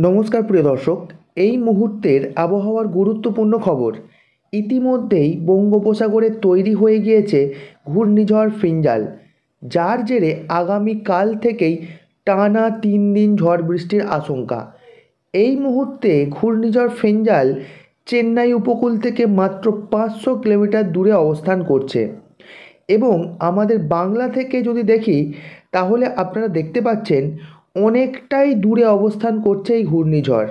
নমস্কার প্রিয় দর্শক, এই মুহূর্তের আবহাওয়ার গুরুত্বপূর্ণ খবর। ইতিমধ্যেই বঙ্গোপসাগরে তৈরি হয়ে গিয়েছে ঘূর্ণিঝড় ফিঞ্জাল, যার জেরে আগামীকাল থেকেই টানা 3 দিন ঝড় বৃষ্টির আশঙ্কা। এই মুহূর্তে ঘূর্ণিঝড় ফিঞ্জাল চেন্নাই উপকূল থেকে মাত্র 500 কিলোমিটার দূরে অবস্থান করছে এবং আমাদের বাংলা থেকে যদি দেখি তাহলে আপনারা দেখতে পাচ্ছেন অনেকটাই দূরে অবস্থান করছে এই ঘূর্ণিঝড়।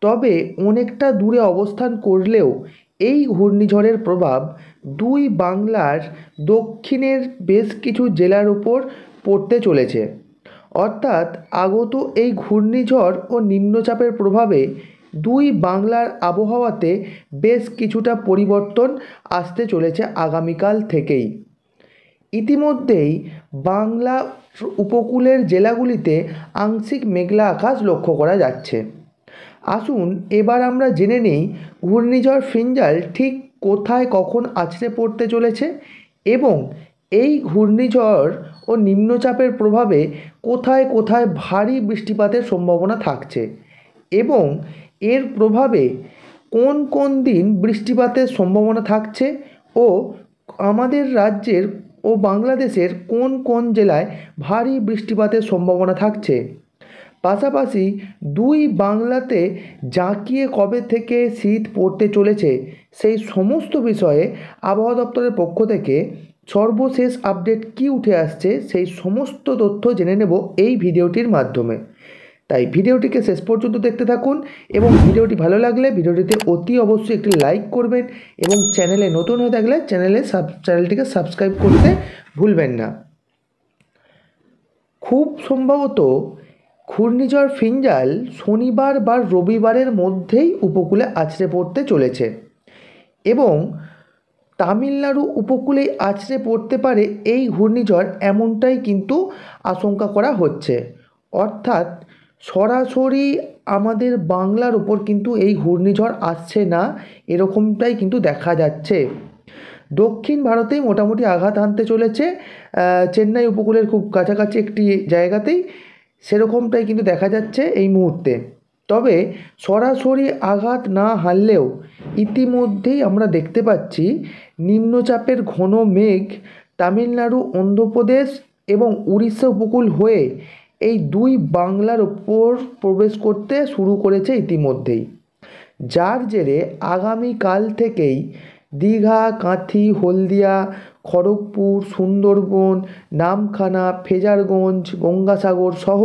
তবে অনেকটা দূরে অবস্থান করলেও এই ঘূর্ণিঝড়ের প্রভাব দুই বাংলার দক্ষিণের বেশ কিছু জেলার উপর পড়তে চলেছে। অর্থাৎ আগত এই ঘূর্ণিঝড় ও নিম্নচাপের প্রভাবে দুই বাংলার আবহাওয়াতে বেশ কিছুটা পরিবর্তন আসতে চলেছে আগামীকাল থেকেই। ইতিমধ্যেই বাংলা উপকূলের জেলাগুলিতে আংশিক মেঘলা আকাশ লক্ষ্য করা যাচ্ছে। আসুন এবার আমরা জেনে নেই ঘূর্ণিঝড় ফিঞ্জাল ঠিক কোথায় কখন আছড়ে পড়তে চলেছে এবং এই ঘূর্ণিঝড় ও নিম্নচাপের প্রভাবে কোথায় কোথায় ভারী বৃষ্টিপাতের সম্ভাবনা থাকছে এবং এর প্রভাবে কোন কোন দিন বৃষ্টিপাতের সম্ভাবনা থাকছে ও আমাদের রাজ্যের ও বাংলাদেশের কোন কোন জেলায় ভারী বৃষ্টিপাতের সম্ভাবনা থাকছে। পাশাপাশি দুই বাংলাতে জাঁকিয়ে কবে থেকে শীত পড়তে চলেছে সেই সমস্ত বিষয়ে আবহাওয়া দপ্তরের পক্ষ থেকে সর্বশেষ আপডেট কী উঠে আসছে সেই সমস্ত তথ্য জেনে নেব এই ভিডিওটির মাধ্যমে। তাই ভিডিওটিকে শেষ পর্যন্ত দেখতে থাকুন এবং ভিডিওটি ভালো লাগলে ভিডিওটিতে অতি অবশ্যই একটি লাইক করবেন এবং চ্যানেলে নতুন হয়ে থাকলে চ্যানেলটিকে সাবস্ক্রাইব করতে ভুলবেন না। খুব সম্ভবত ঘূর্ণিঝড় ফিঞ্জাল শনিবার বা রবিবারের মধ্যেই উপকূলে আছড়ে পড়তে চলেছে এবং তামিলনাড়ু উপকূলেই আছড়ে পড়তে পারে এই ঘূর্ণিঝড়, এমনটাই কিন্তু আশঙ্কা করা হচ্ছে। অর্থাৎ সরাসরি আমাদের বাংলার উপর কিন্তু এই ঘূর্ণিঝড় আসছে না, এরকমটাই কিন্তু দেখা যাচ্ছে। দক্ষিণ ভারতেই মোটামুটি আঘাত হানতে চলেছে, চেন্নাই উপকূলের খুব কাছাকাছি একটি জায়গাতেই সেরকমটাই কিন্তু দেখা যাচ্ছে এই মুহূর্তে। তবে সরাসরি আঘাত না হানলেও ইতিমধ্যেই আমরা দেখতে পাচ্ছি নিম্নচাপের ঘন মেঘ তামিলনাড়ু, অন্ধ্রপ্রদেশ এবং উড়িষ্যা উপকূল হয়ে এই দুই বাংলার ওপর প্রবেশ করতে শুরু করেছে ইতিমধ্যেই, যার জেরে আগামীকাল থেকেই দীঘা, কাঁথি, হলদিয়া, খড়গপুর, সুন্দরবন, নামখানা, ফেজারগঞ্জ, গঙ্গাসাগর সহ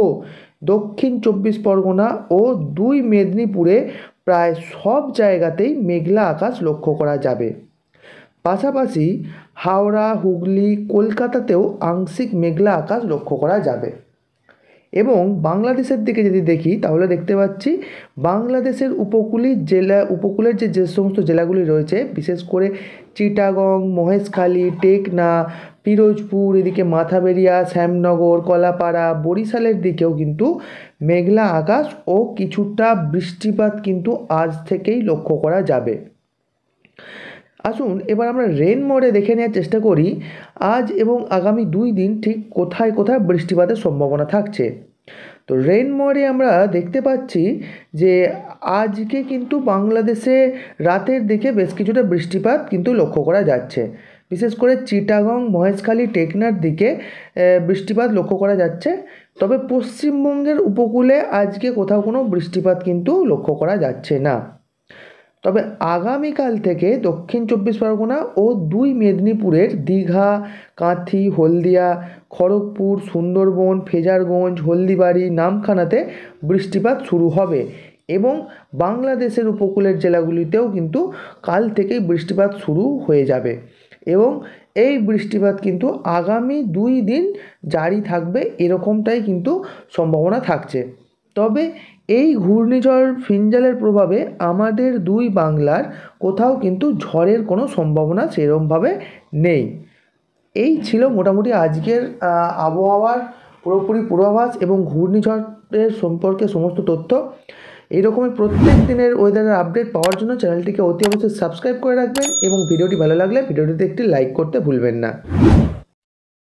দক্ষিণ 24 পরগনা ও 2 মেদিনীপুরে প্রায় সব জায়গাতেই মেঘলা আকাশ লক্ষ্য করা যাবে। পাশাপাশি হাওড়া, হুগলি, কলকাতাতেও আংশিক মেঘলা আকাশ লক্ষ্য করা যাবে। এবং বাংলাদেশের দিকে যদি দেখি তাহলে দেখতে পাচ্ছি বাংলাদেশের উপকূলের যে সমস্ত জেলাগুলি রয়েছে, বিশেষ করে চিটাগং, মহেশখালী, টেকনা, পিরোজপুর, এদিকে মাথাবেরিয়া, শ্যামনগর, কলাপাড়া, বরিশালের দিকেও কিন্তু মেঘলা আকাশ ও কিছুটা বৃষ্টিপাত কিন্তু আজ থেকেই লক্ষ্য করা যাবে। আসুন এবার আমরা রেন মোডে দেখে নেওয়ার চেষ্টা করি আজ এবং আগামী 2 দিন ঠিক কোথায় কোথায় বৃষ্টিপাতের সম্ভাবনা থাকছে। তো রেন মোডে আমরা দেখতে পাচ্ছি যে আজকে কিন্তু বাংলাদেশে রাতের দিকে বেশ কিছুটা বৃষ্টিপাত কিন্তু লক্ষ্য করা যাচ্ছে। বিশেষ করে চিটাগং, মহেশখালী, টেকনার দিকে বৃষ্টিপাত লক্ষ্য করা যাচ্ছে। তবে পশ্চিমবঙ্গের উপকূলে আজকে কোথাও কোনো বৃষ্টিপাত কিন্তু লক্ষ্য করা যাচ্ছে না। তবে আগামীকাল থেকে দক্ষিণ 24 পরগনা ও 2 মেদিনীপুরের দীঘা, কাঁথি, হলদিয়া, খড়গপুর, সুন্দরবন, ফেজারগঞ্জ, হলদিবাড়ি, নামখানাতে বৃষ্টিপাত শুরু হবে এবং বাংলাদেশের উপকূলের জেলাগুলিতেও কিন্তু কাল থেকেই বৃষ্টিপাত শুরু হয়ে যাবে এবং এই বৃষ্টিপাত কিন্তু আগামী 2 দিন জারি থাকবে, এরকমটাই কিন্তু সম্ভাবনা থাকছে। তবে এই ঘূর্ণিঝড় ফিঞ্জালের প্রভাবে আমাদের দুই বাংলার কোথাও কিন্তু ঝড়ের কোনো সম্ভাবনা সেরকমভাবে নেই। এই ছিল মোটামুটি আজকের আবহাওয়ার পুরোপুরি পূর্বাভাস এবং ঘূর্ণিঝড়ের সম্পর্কে সমস্ত তথ্য। এইরকমই প্রত্যেক দিনের ওয়েদারের আপডেট পাওয়ার জন্য চ্যানেলটিকে অতি অবশ্যই সাবস্ক্রাইব করে রাখবেন এবং ভিডিওটি ভালো লাগলে ভিডিওটিতে একটি লাইক করতে ভুলবেন না।